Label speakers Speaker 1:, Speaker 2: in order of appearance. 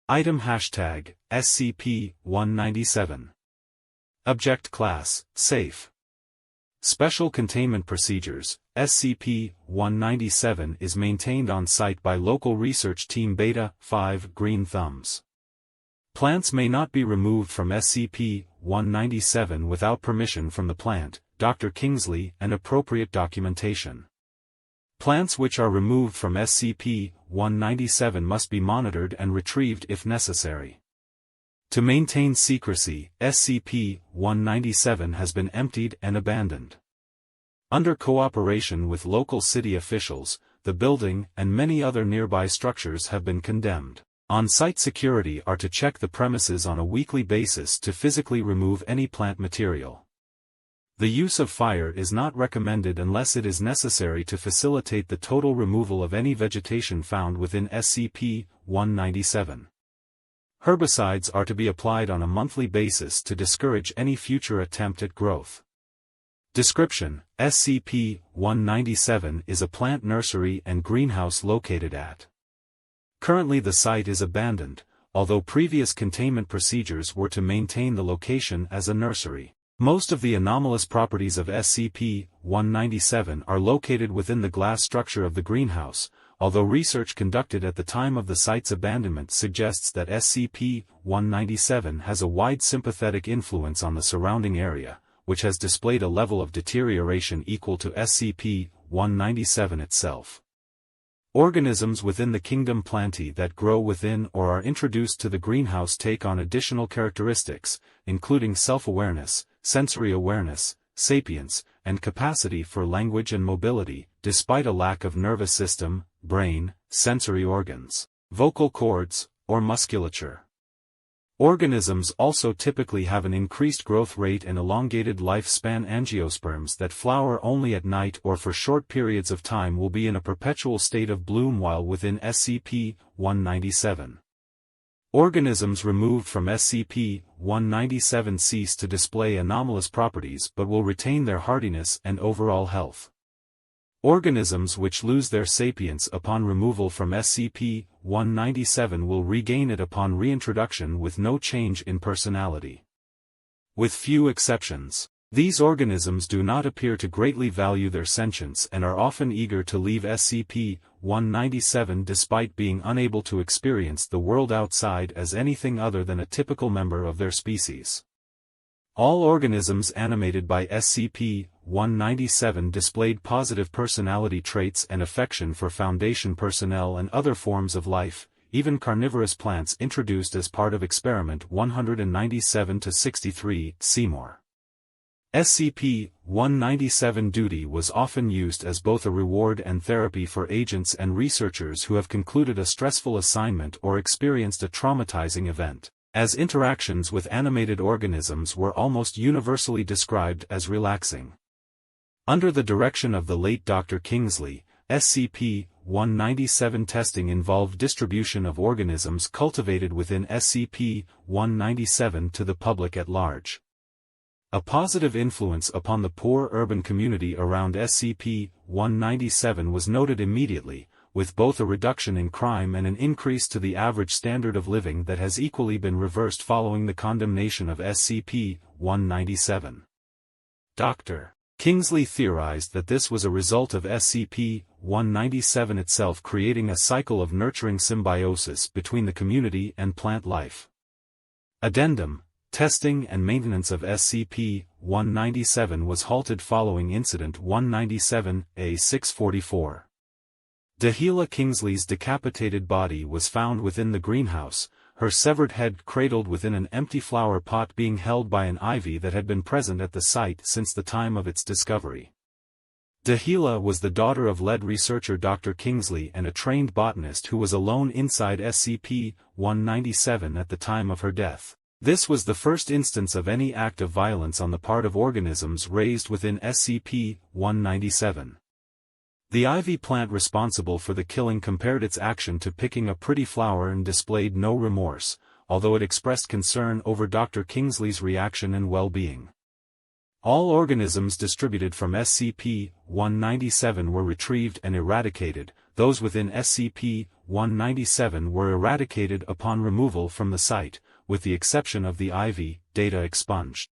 Speaker 1: Item hashtag, SCP-197. Object Class, Safe. Special Containment Procedures, SCP-197 is maintained on site by local research team Beta-5 Green Thumbs. Plants may not be removed from SCP-197 without permission from the plant, Dr. Kingsley, and appropriate documentation. Plants which are removed from SCP-197 must be monitored and retrieved if necessary. To maintain secrecy, SCP-197 has been emptied and abandoned. Under cooperation with local city officials, the building and many other nearby structures have been condemned. On-site security are to check the premises on a weekly basis to physically remove any plant material. The use of fire is not recommended unless it is necessary to facilitate the total removal of any vegetation found within SCP-197. Herbicides are to be applied on a monthly basis to discourage any future attempt at growth. Description: SCP-197 is a plant nursery and greenhouse located at. Currently the site is abandoned, although previous containment procedures were to maintain the location as a nursery. Most of the anomalous properties of SCP-197 are located within the glass structure of the greenhouse, although research conducted at the time of the site's abandonment suggests that SCP-197 has a wide sympathetic influence on the surrounding area, which has displayed a level of deterioration equal to SCP-197 itself. Organisms within the kingdom Plantae that grow within or are introduced to the greenhouse take on additional characteristics, including self-awareness, sensory awareness, sapience, and capacity for language and mobility, despite a lack of nervous system, brain, sensory organs, vocal cords, or musculature. Organisms also typically have an increased growth rate and elongated lifespan. Angiosperms that flower only at night or for short periods of time will be in a perpetual state of bloom while within SCP-197. Organisms removed from SCP-197 cease to display anomalous properties but will retain their hardiness and overall health. Organisms which lose their sapience upon removal from SCP-197 will regain it upon reintroduction with no change in personality. With few exceptions, these organisms do not appear to greatly value their sentience and are often eager to leave SCP-197 despite being unable to experience the world outside as anything other than a typical member of their species. All organisms animated by SCP-197 displayed positive personality traits and affection for Foundation personnel and other forms of life, even carnivorous plants introduced as part of Experiment 197-63, Seymour. SCP-197 duty was often used as both a reward and therapy for agents and researchers who have concluded a stressful assignment or experienced a traumatizing event, as interactions with animated organisms were almost universally described as relaxing. Under the direction of the late Dr. Kingsley, SCP-197 testing involved distribution of organisms cultivated within SCP-197 to the public at large. A positive influence upon the poor urban community around SCP-197 was noted immediately, with both a reduction in crime and an increase to the average standard of living that has equally been reversed following the condemnation of SCP-197. Dr. Kingsley theorized that this was a result of SCP-197 itself creating a cycle of nurturing symbiosis between the community and plant life. Addendum: testing and maintenance of SCP-197 was halted following Incident 197-A-644. Dahlia Kingsley's decapitated body was found within the greenhouse, her severed head cradled within an empty flower pot being held by an ivy that had been present at the site since the time of its discovery. Dahlia was the daughter of lead researcher Dr. Kingsley and a trained botanist who was alone inside SCP-197 at the time of her death. This was the first instance of any act of violence on the part of organisms raised within SCP-197. The ivy plant responsible for the killing compared its action to picking a pretty flower and displayed no remorse, although it expressed concern over Dr. Kingsley's reaction and well-being. All organisms distributed from SCP-197 were retrieved and eradicated, those within SCP-197 197 were eradicated upon removal from the site, with the exception of the ivy, data expunged.